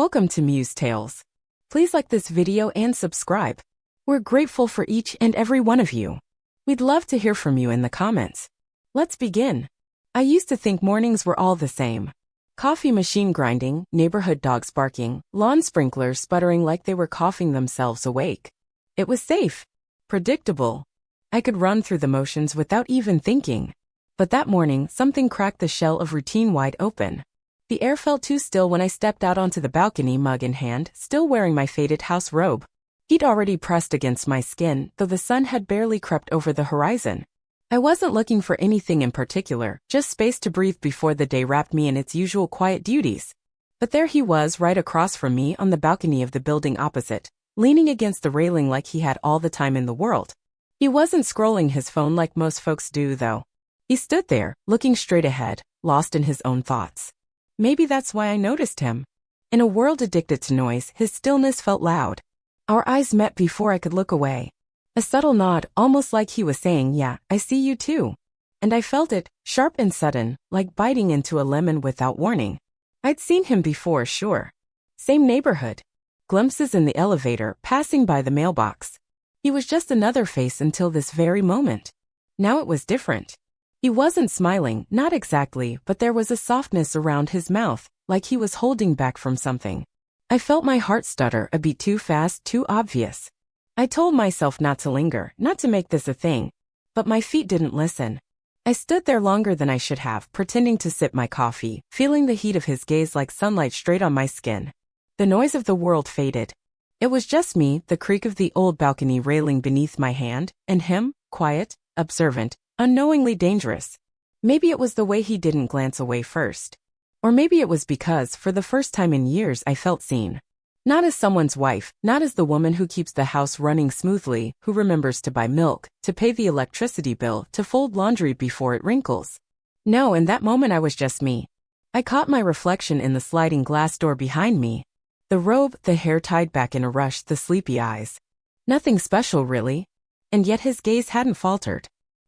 Welcome to Muse Tales. Please like this video and subscribe. We're grateful for each and every one of you. We'd love to hear from you in the comments. Let's begin. I used to think mornings were all the same. Coffee machine grinding, neighborhood dogs barking, lawn sprinklers sputtering like they were coughing themselves awake. It was safe, predictable. I could run through the motions without even thinking. But that morning, something cracked the shell of routine wide open. The air felt too still when I stepped out onto the balcony, mug in hand, still wearing my faded house robe. Heat already pressed against my skin, though the sun had barely crept over the horizon. I wasn't looking for anything in particular, just space to breathe before the day wrapped me in its usual quiet duties. But there he was right across from me on the balcony of the building opposite, leaning against the railing like he had all the time in the world. He wasn't scrolling his phone like most folks do, though. He stood there, looking straight ahead, lost in his own thoughts. Maybe that's why I noticed him. In a world addicted to noise, his stillness felt loud. Our eyes met before I could look away. A subtle nod, almost like he was saying, "Yeah, I see you too." And I felt it, sharp and sudden, like biting into a lemon without warning. I'd seen him before, sure. Same neighborhood. Glimpses in the elevator, passing by the mailbox. He was just another face until this very moment. Now it was different. He wasn't smiling, not exactly, but there was a softness around his mouth, like he was holding back from something. I felt my heart stutter, a beat too fast, too obvious. I told myself not to linger, not to make this a thing. But my feet didn't listen. I stood there longer than I should have, pretending to sip my coffee, feeling the heat of his gaze like sunlight straight on my skin. The noise of the world faded. It was just me, the creak of the old balcony railing beneath my hand, and him, quiet, observant, unknowingly dangerous. Maybe it was the way he didn't glance away first. Or maybe it was because, for the first time in years, I felt seen. Not as someone's wife, not as the woman who keeps the house running smoothly, who remembers to buy milk, to pay the electricity bill, to fold laundry before it wrinkles. No, in that moment I was just me. I caught my reflection in the sliding glass door behind me. The robe, the hair tied back in a rush, the sleepy eyes. Nothing special, really. And yet his gaze hadn't faltered.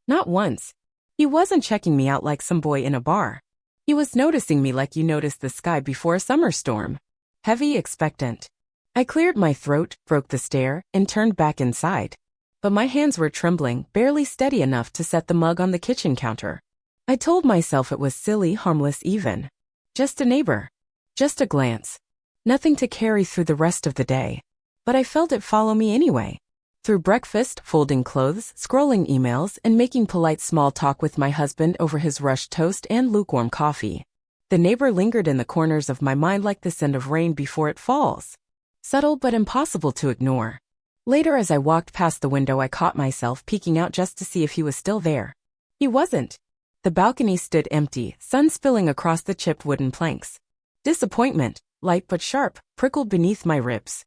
Not once. He wasn't checking me out like some boy in a bar. He was noticing me like you notice the sky before a summer storm. Heavy, expectant. I cleared my throat, broke the stare, and turned back inside. But my hands were trembling, barely steady enough to set the mug on the kitchen counter. I told myself it was silly, harmless even. Just a neighbor. Just a glance. Nothing to carry through the rest of the day. But I felt it follow me anyway. Through breakfast, folding clothes, scrolling emails, and making polite small talk with my husband over his rushed toast and lukewarm coffee. The neighbor lingered in the corners of my mind like the scent of rain before it falls. Subtle but impossible to ignore. Later, as I walked past the window, I caught myself peeking out just to see if he was still there. He wasn't. The balcony stood empty, sun spilling across the chipped wooden planks. Disappointment, light but sharp, prickled beneath my ribs.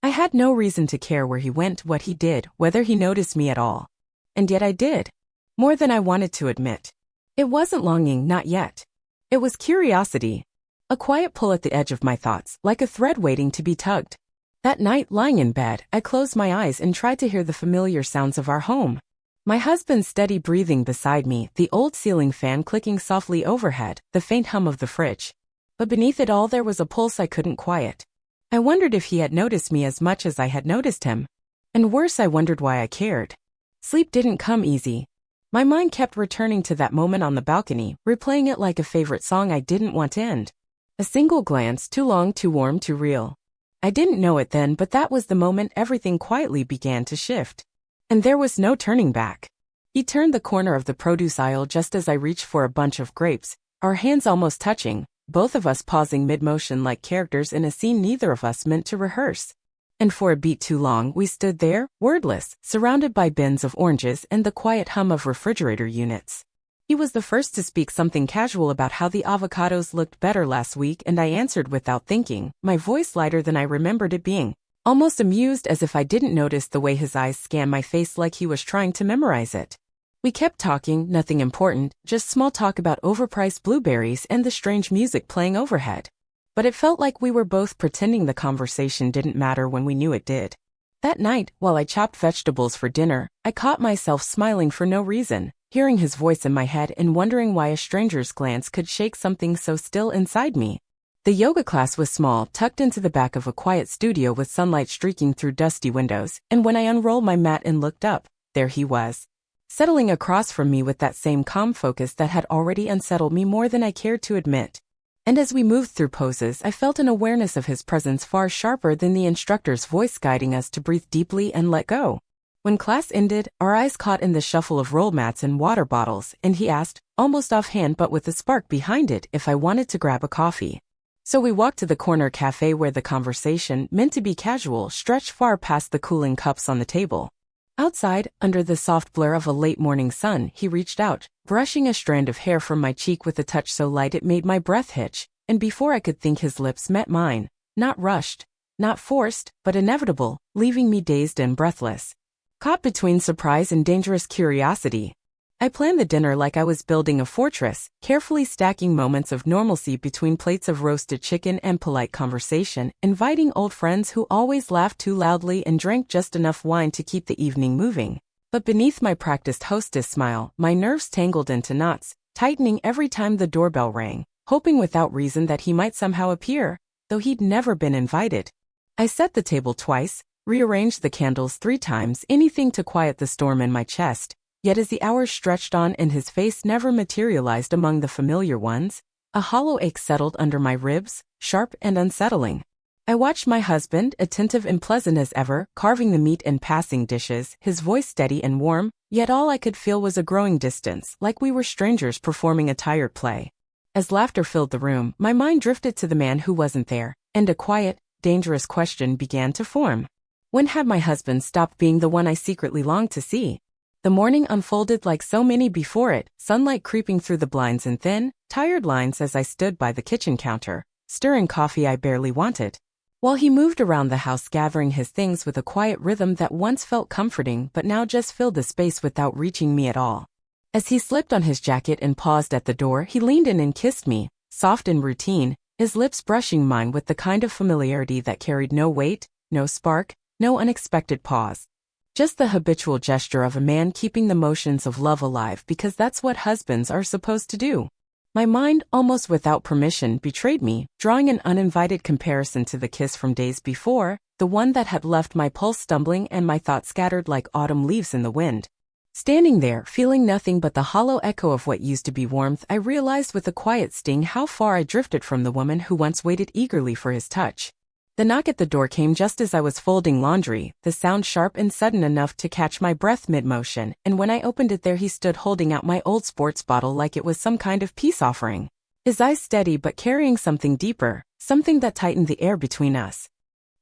I had no reason to care where he went, what he did, whether he noticed me at all. And yet I did. More than I wanted to admit. It wasn't longing, not yet. It was curiosity. A quiet pull at the edge of my thoughts, like a thread waiting to be tugged. That night, lying in bed, I closed my eyes and tried to hear the familiar sounds of our home. My husband's steady breathing beside me, the old ceiling fan clicking softly overhead, the faint hum of the fridge. But beneath it all there was a pulse I couldn't quiet. I wondered if he had noticed me as much as I had noticed him. And worse, I wondered why I cared. Sleep didn't come easy. My mind kept returning to that moment on the balcony, replaying it like a favorite song I didn't want to end. A single glance, too long, too warm, too real. I didn't know it then, but that was the moment everything quietly began to shift. And there was no turning back. He turned the corner of the produce aisle just as I reached for a bunch of grapes, our hands almost touching, both of us pausing mid-motion like characters in a scene neither of us meant to rehearse. And for a beat too long, we stood there, wordless, surrounded by bins of oranges and the quiet hum of refrigerator units. He was the first to speak something casual about how the avocados looked better last week, and I answered without thinking, my voice lighter than I remembered it being, almost amused as if I didn't notice the way his eyes scanned my face like he was trying to memorize it. We kept talking, nothing important, just small talk about overpriced blueberries and the strange music playing overhead. But it felt like we were both pretending the conversation didn't matter when we knew it did. That night, while I chopped vegetables for dinner, I caught myself smiling for no reason, hearing his voice in my head and wondering why a stranger's glance could shake something so still inside me. The yoga class was small, tucked into the back of a quiet studio with sunlight streaking through dusty windows, and when I unrolled my mat and looked up, there he was, settling across from me with that same calm focus that had already unsettled me more than I cared to admit. And as we moved through poses, I felt an awareness of his presence far sharper than the instructor's voice guiding us to breathe deeply and let go. When class ended, our eyes caught in the shuffle of roll mats and water bottles, and he asked, almost offhand but with a spark behind it, if I wanted to grab a coffee. So we walked to the corner cafe where the conversation, meant to be casual, stretched far past the cooling cups on the table. Outside, under the soft blur of a late morning sun, he reached out, brushing a strand of hair from my cheek with a touch so light it made my breath hitch, and before I could think his lips met mine, not rushed, not forced, but inevitable, leaving me dazed and breathless. Caught between surprise and dangerous curiosity, I planned the dinner like I was building a fortress, carefully stacking moments of normalcy between plates of roasted chicken and polite conversation, inviting old friends who always laughed too loudly and drank just enough wine to keep the evening moving. But beneath my practiced hostess smile, my nerves tangled into knots, tightening every time the doorbell rang, hoping without reason that he might somehow appear, though he'd never been invited. I set the table twice, rearranged the candles 3 times, anything to quiet the storm in my chest. Yet as the hours stretched on and his face never materialized among the familiar ones, a hollow ache settled under my ribs, sharp and unsettling. I watched my husband, attentive and pleasant as ever, carving the meat and passing dishes, his voice steady and warm, yet all I could feel was a growing distance, like we were strangers performing a tired play. As laughter filled the room, my mind drifted to the man who wasn't there, and a quiet, dangerous question began to form. When had my husband stopped being the one I secretly longed to see? The morning unfolded like so many before it, sunlight creeping through the blinds and thin, tired lines as I stood by the kitchen counter, stirring coffee I barely wanted, while he moved around the house gathering his things with a quiet rhythm that once felt comforting but now just filled the space without reaching me at all. As he slipped on his jacket and paused at the door, he leaned in and kissed me, soft and routine, his lips brushing mine with the kind of familiarity that carried no weight, no spark, no unexpected pause. Just the habitual gesture of a man keeping the motions of love alive because that's what husbands are supposed to do. My mind, almost without permission, betrayed me, drawing an uninvited comparison to the kiss from days before, the one that had left my pulse stumbling and my thoughts scattered like autumn leaves in the wind. Standing there, feeling nothing but the hollow echo of what used to be warmth, I realized with a quiet sting how far I drifted from the woman who once waited eagerly for his touch. The knock at the door came just as I was folding laundry, the sound sharp and sudden enough to catch my breath mid-motion, and when I opened it there he stood holding out my old sports bottle like it was some kind of peace offering. His eyes steady but carrying something deeper, something that tightened the air between us.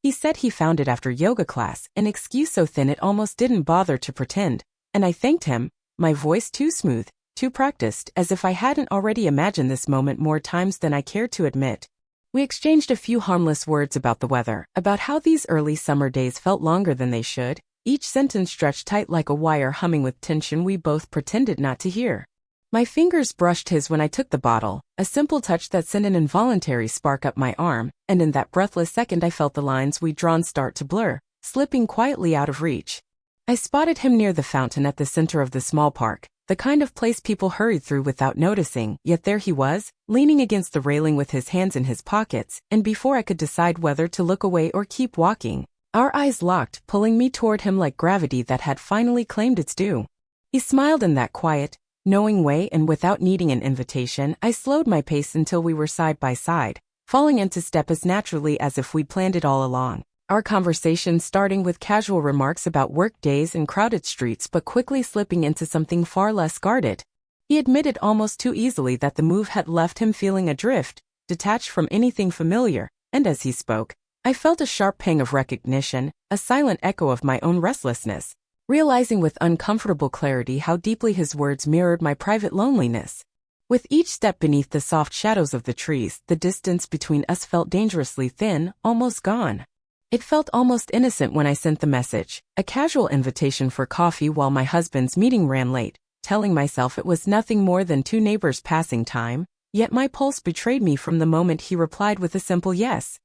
He said he found it after yoga class, an excuse so thin it almost didn't bother to pretend, and I thanked him, my voice too smooth, too practiced, as if I hadn't already imagined this moment more times than I cared to admit. We exchanged a few harmless words about the weather, about how these early summer days felt longer than they should, each sentence stretched tight like a wire humming with tension we both pretended not to hear. My fingers brushed his when I took the bottle, a simple touch that sent an involuntary spark up my arm, and in that breathless second I felt the lines we'd drawn start to blur, slipping quietly out of reach. I spotted him near the fountain at the center of the small park, the kind of place people hurried through without noticing, yet there he was, leaning against the railing with his hands in his pockets, and before I could decide whether to look away or keep walking, our eyes locked, pulling me toward him like gravity that had finally claimed its due. He smiled in that quiet, knowing way, and without needing an invitation, I slowed my pace until we were side by side, falling into step as naturally as if we'd planned it all along. Our conversation starting with casual remarks about work days and crowded streets but quickly slipping into something far less guarded. He admitted almost too easily that the move had left him feeling adrift, detached from anything familiar, and as he spoke, I felt a sharp pang of recognition, a silent echo of my own restlessness, realizing with uncomfortable clarity how deeply his words mirrored my private loneliness. With each step beneath the soft shadows of the trees, the distance between us felt dangerously thin, almost gone. It felt almost innocent when I sent the message, a casual invitation for coffee while my husband's meeting ran late, telling myself it was nothing more than 2 neighbors passing time, yet my pulse betrayed me from the moment he replied with a simple yes.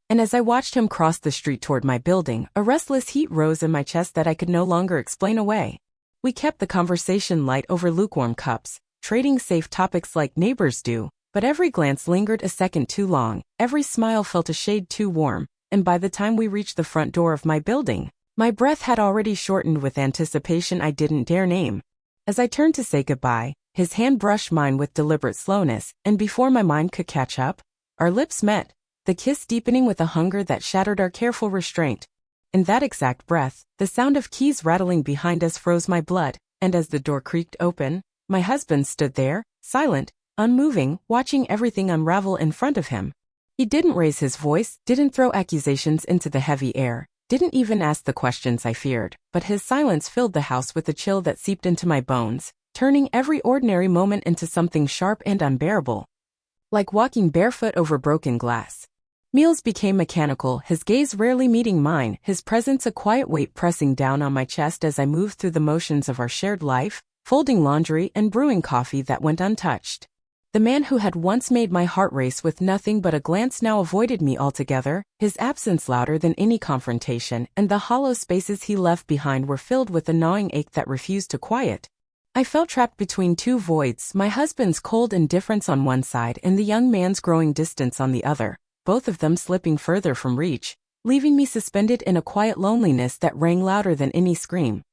And as I watched him cross the street toward my building, a restless heat rose in my chest that I could no longer explain away. We kept the conversation light over lukewarm cups, trading safe topics like neighbors do, But every glance lingered a second too long, every smile felt a shade too warm, and by the time we reached the front door of my building, my breath had already shortened with anticipation I didn't dare name. As I turned to say goodbye, his hand brushed mine with deliberate slowness, and before my mind could catch up, our lips met, the kiss deepening with a hunger that shattered our careful restraint. In that exact breath, the sound of keys rattling behind us froze my blood, and as the door creaked open, my husband stood there, silent, unmoving, watching everything unravel in front of him. He didn't raise his voice, didn't throw accusations into the heavy air, didn't even ask the questions I feared, but his silence filled the house with a chill that seeped into my bones, turning every ordinary moment into something sharp and unbearable. Like walking barefoot over broken glass. Meals became mechanical, his gaze rarely meeting mine, his presence a quiet weight pressing down on my chest as I moved through the motions of our shared life, folding laundry and brewing coffee that went untouched. The man who had once made my heart race with nothing but a glance now avoided me altogether, his absence louder than any confrontation, and the hollow spaces he left behind were filled with a gnawing ache that refused to quiet. I felt trapped between two voids, my husband's cold indifference on one side and the young man's growing distance on the other, both of them slipping further from reach, leaving me suspended in a quiet loneliness that rang louder than any scream.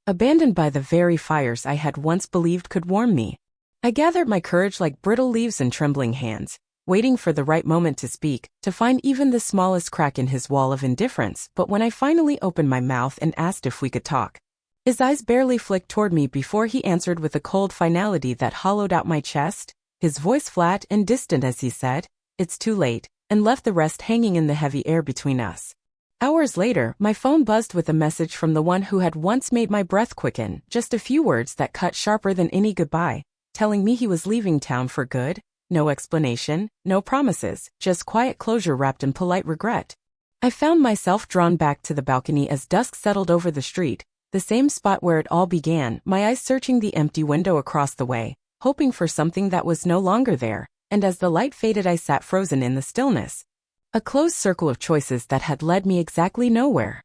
Abandoned by the very fires I had once believed could warm me. I gathered my courage like brittle leaves in trembling hands, waiting for the right moment to speak, to find even the smallest crack in his wall of indifference, but when I finally opened my mouth and asked if we could talk, his eyes barely flicked toward me before he answered with a cold finality that hollowed out my chest, his voice flat and distant as he said, "It's too late," and left the rest hanging in the heavy air between us. Hours later, my phone buzzed with a message from the one who had once made my breath quicken, just a few words that cut sharper than any goodbye, telling me he was leaving town for good, no explanation, no promises, just quiet closure wrapped in polite regret. I found myself drawn back to the balcony as dusk settled over the street, the same spot where it all began, my eyes searching the empty window across the way, hoping for something that was no longer there, and as the light faded I sat frozen in the stillness. A closed circle of choices that had led me exactly nowhere.